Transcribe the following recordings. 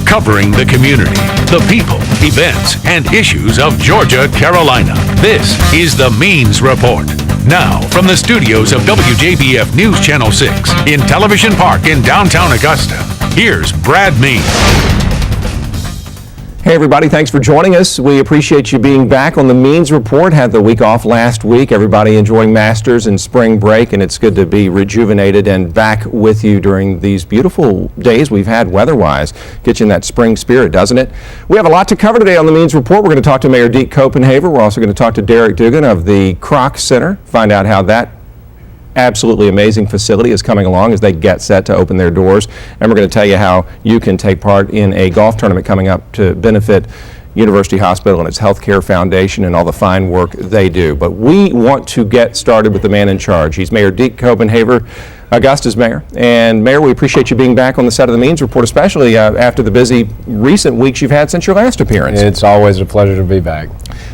covering the community, the people, events, and issues of Georgia, Carolina. This is the Means Report. Now, from the studios of WJBF News Channel 6 in Television Park in downtown Augusta, here's Brad Means. Hey everybody, thanks for joining us. We appreciate you being back on the Means Report. Had the week off last week. Everybody enjoying Masters and spring break, and it's good to be rejuvenated and back with you during these beautiful days we've had weather-wise. Get you in that spring spirit, doesn't it? We have a lot to cover today on the Means Report. We're going to talk to Mayor Deke Copenhaver. We're also going to talk to Derek Dugan of the Kroc Center, find out how that absolutely amazing facility is coming along as they get set to open their doors. And we're going to tell you how you can take part in a golf tournament coming up to benefit University Hospital and its Healthcare Foundation and all the fine work they do. But we want to get started with the man in charge. He's Mayor Deke Copenhaver, Augusta's mayor. And Mayor, we appreciate you being back on the set of the Means Report, especially after the busy recent weeks you've had since your last appearance. It's always a pleasure to be back.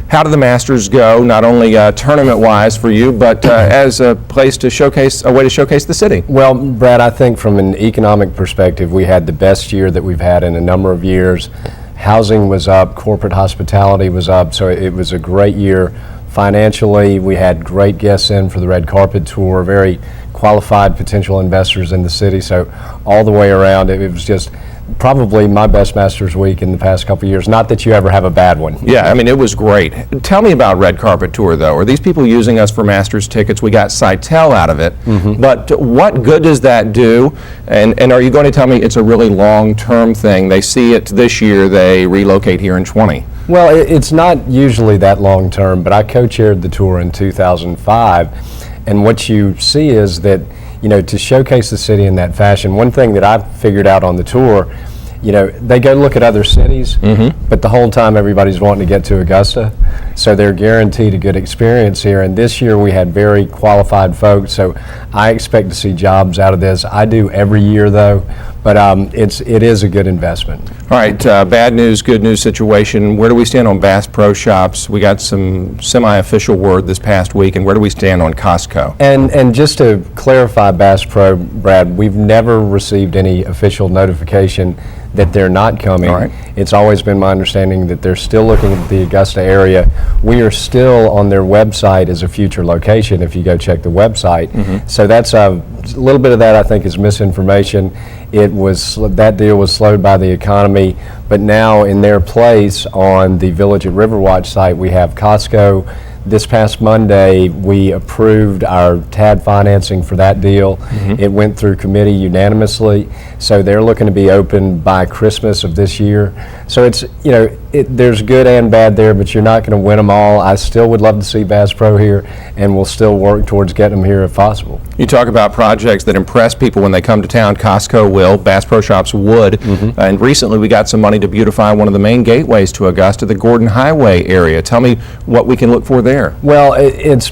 How did the Masters go, not only tournament-wise for you, but as a place to showcase, a way to showcase the city? Well, Brad, I think from an economic perspective, we had the best year that we've had in a number of years. Housing was up, corporate hospitality was up, so it was a great year. Financially, we had great guests in for the red carpet tour, very qualified potential investors in the city, so all the way around, it was just probably my best Masters week in the past couple of years. Not that you ever have a bad one. Yeah, I mean, it was great. Tell me about Red Carpet Tour, though. Are these people using us for Masters tickets? We got Sitel out of it. But what good does that do? And are you going to tell me it's a really long-term thing? They see it this year, they relocate here in 20. Well, it's not usually that long-term, but I co-chaired the tour in 2005. And what you see is that, you know, to showcase the city in that fashion, one thing that I've figured out on the tour, you know, they go look at other cities, but the whole time everybody's wanting to get to Augusta, so they're guaranteed a good experience here. And this year we had very qualified folks, so I expect to see jobs out of this. I do every year though, but it is a good investment. All right, bad news, good news situation. Where do we stand on Bass Pro Shops? We got some semi-official word this past week, and where do we stand on Costco? And just to clarify Bass Pro, Brad, we've never received any official notification that they're not coming. All right. It's always been my understanding that they're still looking at the Augusta area. We are still on their website as a future location if you go check the website. So that's a little bit of that I think is misinformation. That deal was slowed by the economy, but now in their place on the Village at Riverwatch site we have Costco. This past Monday, we approved our TAD financing for that deal. It went through committee unanimously, so they're looking to be open by Christmas of this year. So it's, you know, there's good and bad there, but you're not going to win them all. I still would love to see Bass Pro here, and we'll still work towards getting them here if possible. You talk about projects that impress people when they come to town. Costco will, Bass Pro Shops would, and recently we got some money to beautify one of the main gateways to Augusta, the Gordon Highway area. Tell me what we can look for there. Well,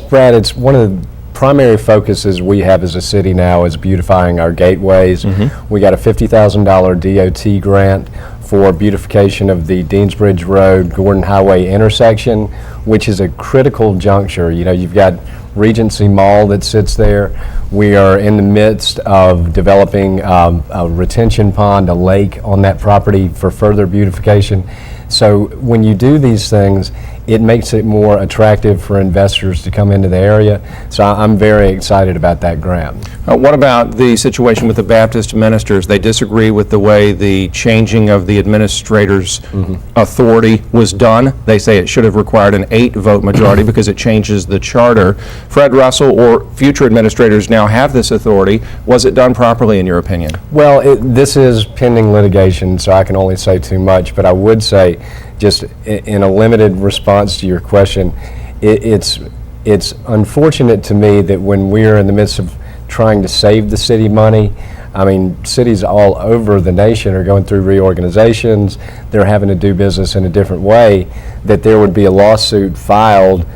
Brad, it's one of the primary focuses we have as a city now is beautifying our gateways. We got a $50,000 DOT grant for beautification of the Deansbridge Road Gordon Highway intersection, which is a critical juncture. You know, you've got Regency Mall that sits there. We are in the midst of developing a retention pond, a lake on that property for further beautification. So when you do these things, it makes it more attractive for investors to come into the area. So I'm very excited about that grant. What about the situation with the Baptist ministers? They disagree with the way the changing of the administrator's authority was done. They say it should have required an 8-vote majority because it changes the charter. Fred Russell or future administrators now have this authority. Was it done properly in your opinion? Well, this is pending litigation, so I can only say too much, but I would say, just in a limited response to your question, it's unfortunate to me that when we're in the midst of trying to save the city money, I mean, cities all over the nation are going through reorganizations, they're having to do business in a different way, that there would be a lawsuit filed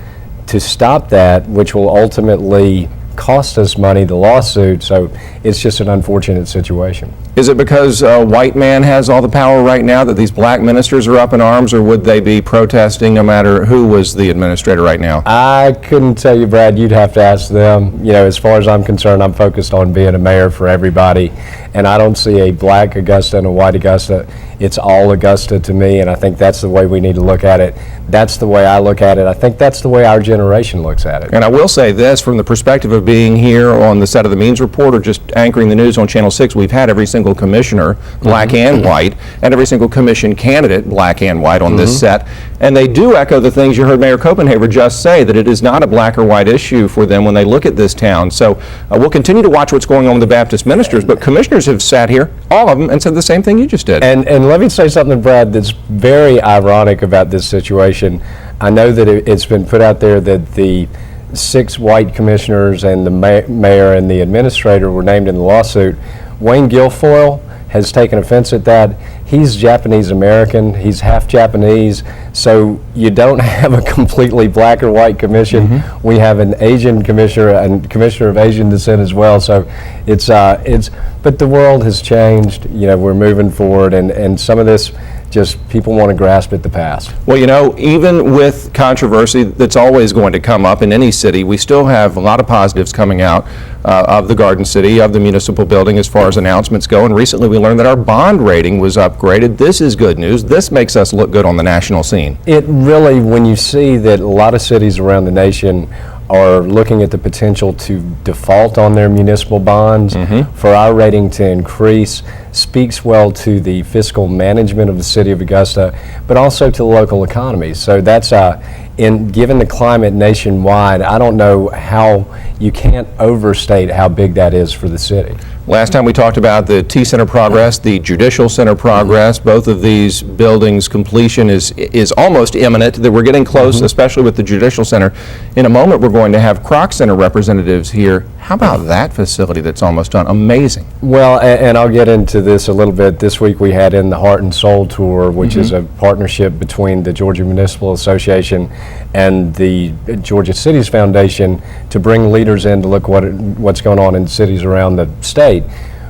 to stop that, which will ultimately cost us money, the lawsuit. So it's just an unfortunate situation. Is it because a white man has all the power right now that these black ministers are up in arms, or would they be protesting no matter who was the administrator right now? I couldn't tell you, Brad. You'd have to ask them. You know, as far as I'm concerned, I'm focused on being a mayor for everybody, and I don't see a black Augusta and a white Augusta. It's all Augusta to me, and I think that's the way we need to look at it. That's the way I look at it. I think that's the way our generation looks at it. And I will say this, from the perspective of being here on the set of the Means Report or just anchoring the news on Channel 6, we've had every single commissioner, black and white, and every single commission candidate, black and white, on this set. And they do echo the things you heard Mayor Copenhaver just say, that it is not a black or white issue for them when they look at this town. So we'll continue to watch what's going on with the Baptist ministers, but commissioners have sat here, all of them, and said the same thing you just did. And let me say something, Brad, that's very ironic about this situation. I know that it's been put out there that the 6 white commissioners and the mayor and the administrator were named in the lawsuit. Wayne Guilfoyle has taken offense at that. He's Japanese American, he's half Japanese, so you don't have a completely black or white commission. We have an Asian commissioner and commissioner of Asian descent as well, so but the world has changed. You know, we're moving forward, and some of this, just people want to grasp at the past. Well, you know, even with controversy that's always going to come up in any city, we still have a lot of positives coming out of the Garden City, of the municipal building as far as announcements go. And recently we learned that our bond rating was upgraded. This is good news. This makes us look good on the national scene. It really, when you see that a lot of cities around the nation are looking at the potential to default on their municipal bonds, for our rating to increase, speaks well to the fiscal management of the city of Augusta, but also to the local economy. So that's, given the climate nationwide, I don't know how, you can't overstate how big that is for the city. Last time we talked about the T Center progress, the Judicial Center progress. Both of these buildings' completion is almost imminent. That we're getting close, especially with the Judicial Center. In a moment, we're going to have Kroc Center representatives here. How about that facility that's almost done? Amazing. Well, and I'll get into this a little bit. This week we had in the Heart and Soul Tour, which is a partnership between the Georgia Municipal Association and the Georgia Cities Foundation to bring leaders in to look what's going on in cities around the state.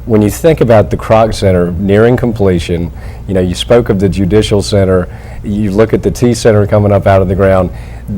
When you think about the Kroc Center nearing completion, you know, you spoke of the Judicial Center, you look at the T Center coming up out of the ground.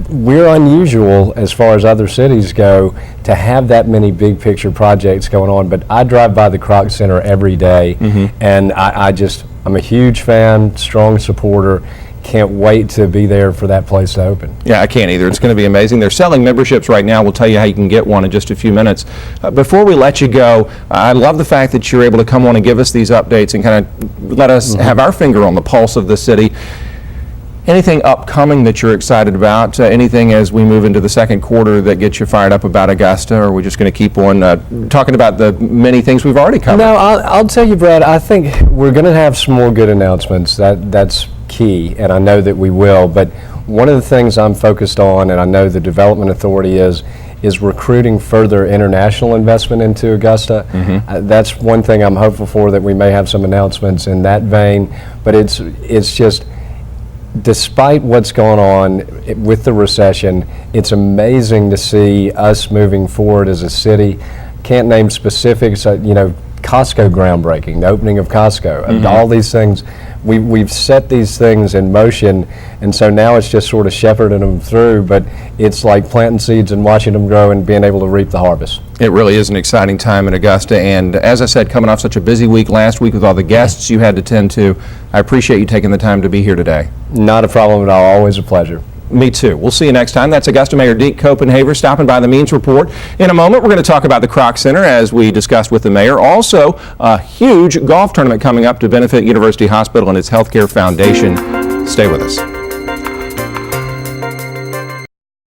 We're unusual as far as other cities go to have that many big picture projects going on, but I drive by the Kroc Center every day, and I'm a huge fan, strong supporter. Can't wait to be there for that place to open. Yeah, I can't either. It's going to be amazing. They're selling memberships right now. We'll tell you how you can get one in just a few minutes. Before we let you go, I love the fact that you're able to come on and give us these updates and kind of let us have our finger on the pulse of the city. Anything upcoming that you're excited about? Anything as we move into the second quarter that gets you fired up about Augusta, or are we just going to keep on talking about the many things we've already covered? No, I'll tell you, Brad, I think we're going to have some more good announcements. That's key, and I know that we will, but one of the things I'm focused on, and I know the Development Authority is recruiting further international investment into Augusta. That's one thing I'm hopeful for, that we may have some announcements in that vein, but it's just, despite what's going on with the recession, it's amazing to see us moving forward as a city. Can't name specifics, you know, Costco groundbreaking, the opening of Costco, all these things. We've set these things in motion, and so now it's just sort of shepherding them through, but it's like planting seeds and watching them grow and being able to reap the harvest. It really is an exciting time in Augusta, and as I said, coming off such a busy week last week with all the guests you had to tend to, I appreciate you taking the time to be here today. Not a problem at all. Always a pleasure. Me too. We'll see you next time. That's Augusta Mayor Deke Copenhaver stopping by the Means Report. In a moment, we're going to talk about the Kroc Center, as we discussed with the mayor. Also, a huge golf tournament coming up to benefit University Hospital and its healthcare foundation. Stay with us.